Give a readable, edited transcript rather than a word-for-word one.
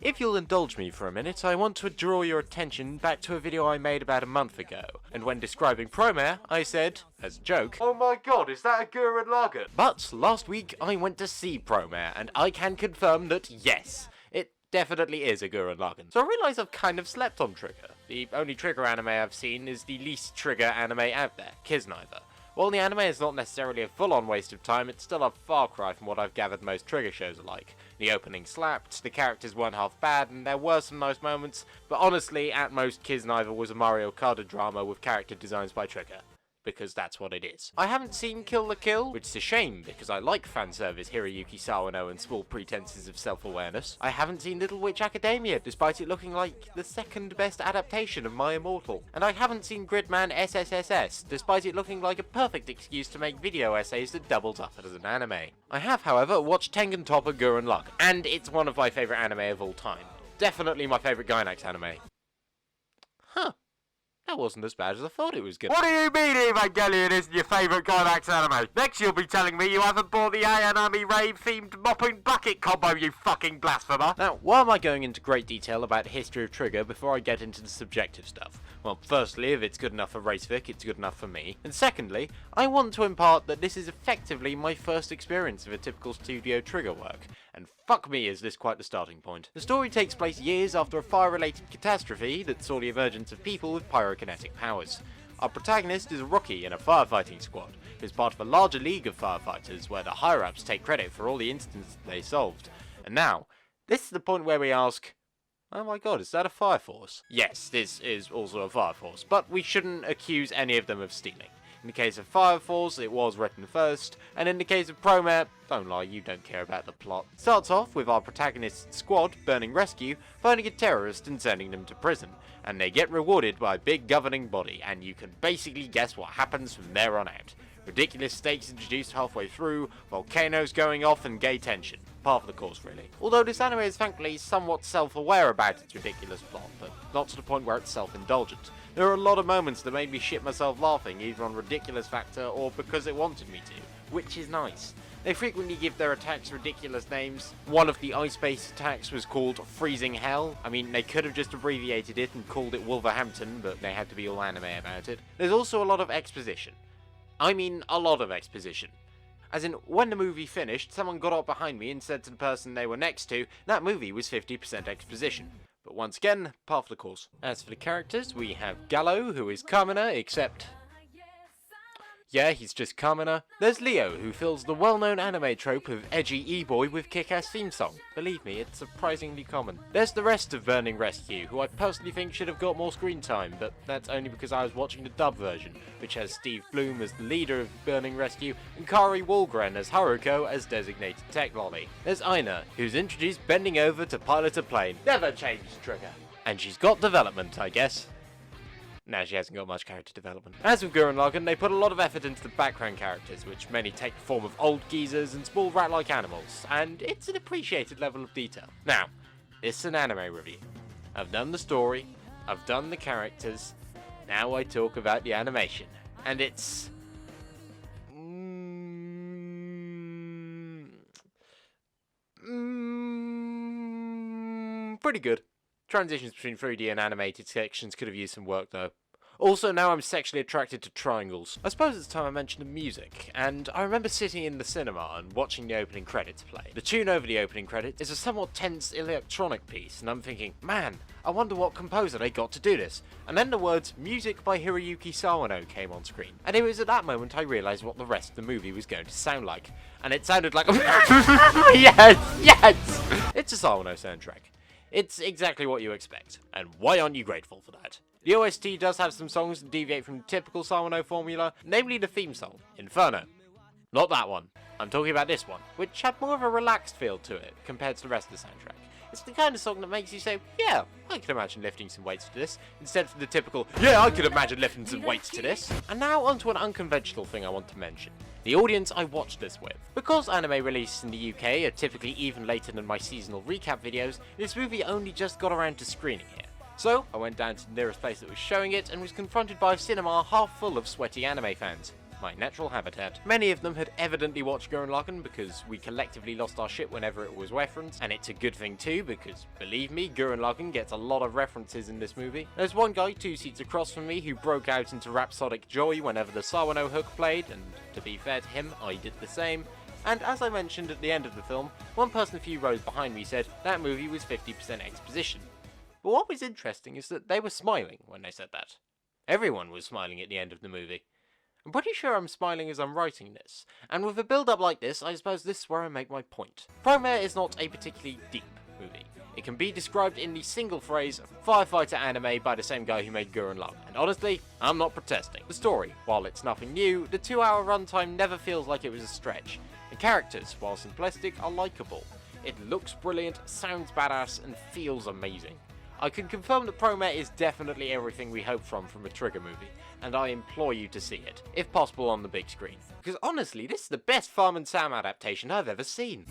If you'll indulge me for a minute, I want to draw your attention back to a video I made about a month ago, and when describing Promare, I said, as a joke, "Oh my god, is that a Gurren Lagann?" But last week I went to see Promare, and I can confirm that yes, it definitely is a Gurren Lagann. So I realise I've kind of slept on Trigger. The only Trigger anime I've seen is the least Trigger anime out there, Kisniver. While the anime is not necessarily a full-on waste of time, it's still a far cry from what I've gathered most Trigger shows are like. The opening slapped, the characters weren't half bad, and there were some nice moments, but honestly, at most, Kisniver was a Mario Kart drama with character designs by Trigger. Because that's what it is. I haven't seen Kill la Kill, which is a shame because I like fanservice Hiroyuki Sawano and small pretenses of self-awareness. I haven't seen Little Witch Academia, despite it looking like the second best adaptation of My Immortal. And I haven't seen Gridman SSSS, despite it looking like a perfect excuse to make video essays that doubles up as an anime. I have, however, watched Tengen Toppa Gurren Lagann, and it's one of my favourite anime of all time. Definitely my favourite Gainax anime. Huh. That wasn't as bad as I thought it was gonna be. What do you mean Evangelion isn't your favourite Gainax anime? Next you'll be telling me you haven't bought the Ayanami rave-themed mopping bucket combo, you fucking blasphemer! Now, why am I going into great detail about the history of Trigger before I get into the subjective stuff? Well, firstly, if it's good enough for Racevic, it's good enough for me. And secondly, I want to impart that this is effectively my first experience of a typical studio Trigger work. And fuck me, is this quite the starting point. The story takes place years after a fire-related catastrophe that saw the emergence of people with pyrokinetic powers. Our protagonist is a rookie in a firefighting squad, who is part of a larger league of firefighters where the higher-ups take credit for all the incidents they solved. And now, this is the point where we ask, oh my god, is that a fire force? Yes, this is also a fire force, but we shouldn't accuse any of them of stealing. In the case of Fire Force, it was written first, and in the case of Promare, don't lie, you don't care about the plot. Starts off with our protagonist's squad, Burning Rescue, finding a terrorist and sending them to prison, and they get rewarded by a big governing body, and you can basically guess what happens from there on out. Ridiculous stakes introduced halfway through, volcanoes going off, and gay tension. Par for the course, really. Although this anime is thankfully somewhat self-aware about its ridiculous plot, but not to the point where it's self-indulgent. There are a lot of moments that made me shit myself laughing, either on ridiculous factor or because it wanted me to, which is nice. They frequently give their attacks ridiculous names. One of the ice-based attacks was called Freezing Hell. I mean, they could have just abbreviated it and called it Wolverhampton, but they had to be all anime about it. There's also a lot of exposition. I mean, a lot of exposition. As in, when the movie finished, someone got up behind me and said to the person they were next to, that movie was 50% exposition. But once again, par for the course. As for the characters, we have Gallo, who is Kamina, except... yeah, he's just Kamina. There's Leo, who fills the well-known anime trope of edgy e-boy with kick-ass theme song. Believe me, it's surprisingly common. There's the rest of Burning Rescue, who I personally think should have got more screen time, but that's only because I was watching the dub version, which has Steve Bloom as the leader of Burning Rescue, and Kari Walgren as Haruko as designated tech lolly. There's Aina, who's introduced bending over to pilot a plane. Never changed Trigger. And she's got development, I guess. No, she hasn't got much character development. As with Gurren Lagann, they put a lot of effort into the background characters, which many take the form of old geezers and small rat-like animals, and it's an appreciated level of detail. Now, this is an anime review. I've done the story, I've done the characters, now I talk about the animation. And it's... pretty good. Transitions between 3D and animated sections could have used some work though. Also, now I'm sexually attracted to triangles. I suppose it's time I mentioned the music, and I remember sitting in the cinema and watching the opening credits play. The tune over the opening credits is a somewhat tense electronic piece, and I'm thinking, man, I wonder what composer they got to do this. And then the words, music by Hiroyuki Sawano came on screen. And it was at that moment I realised what the rest of the movie was going to sound like. And it sounded like, yes, yes! It's a Sawano soundtrack. It's exactly what you expect, and why aren't you grateful for that? The OST does have some songs that deviate from the typical Sawano formula, namely the theme song, Inferno. Not that one. I'm talking about this one, which had more of a relaxed feel to it compared to the rest of the soundtrack. It's the kind of song that makes you say, yeah, I can imagine lifting some weights to this, instead of the typical, yeah, I could imagine lifting some weights to this. And now onto an unconventional thing I want to mention. The audience I watched this with. Because anime releases in the UK are typically even later than my seasonal recap videos, this movie only just got around to screening here. So, I went down to the nearest place that was showing it and was confronted by a cinema half full of sweaty anime fans. my natural habitat. Many of them had evidently watched Gurren Lagann because we collectively lost our shit whenever it was referenced, and it's a good thing too because, believe me, Gurren Lagann gets a lot of references in this movie. There's one guy 2 seats across from me who broke out into rhapsodic joy whenever the Sawano hook played, and to be fair to him, I did the same. And as I mentioned at the end of the film, one person a few rows behind me said that movie was 50% exposition. But what was interesting is that they were smiling when they said that. Everyone was smiling at the end of the movie. I'm pretty sure I'm smiling as I'm writing this, and with a build-up like this, I suppose this is where I make my point. Promare is not a particularly deep movie. It can be described in the single phrase, firefighter anime by the same guy who made Gurren Lagann, and honestly, I'm not protesting. The story, while it's nothing new, the 2-hour runtime never feels like it was a stretch. The characters, while simplistic, are likeable. It looks brilliant, sounds badass, and feels amazing. I can confirm that Promare is definitely everything we hoped from a Trigger movie, and I implore you to see it, if possible on the big screen. Because honestly, this is the best Farm and Sam adaptation I've ever seen.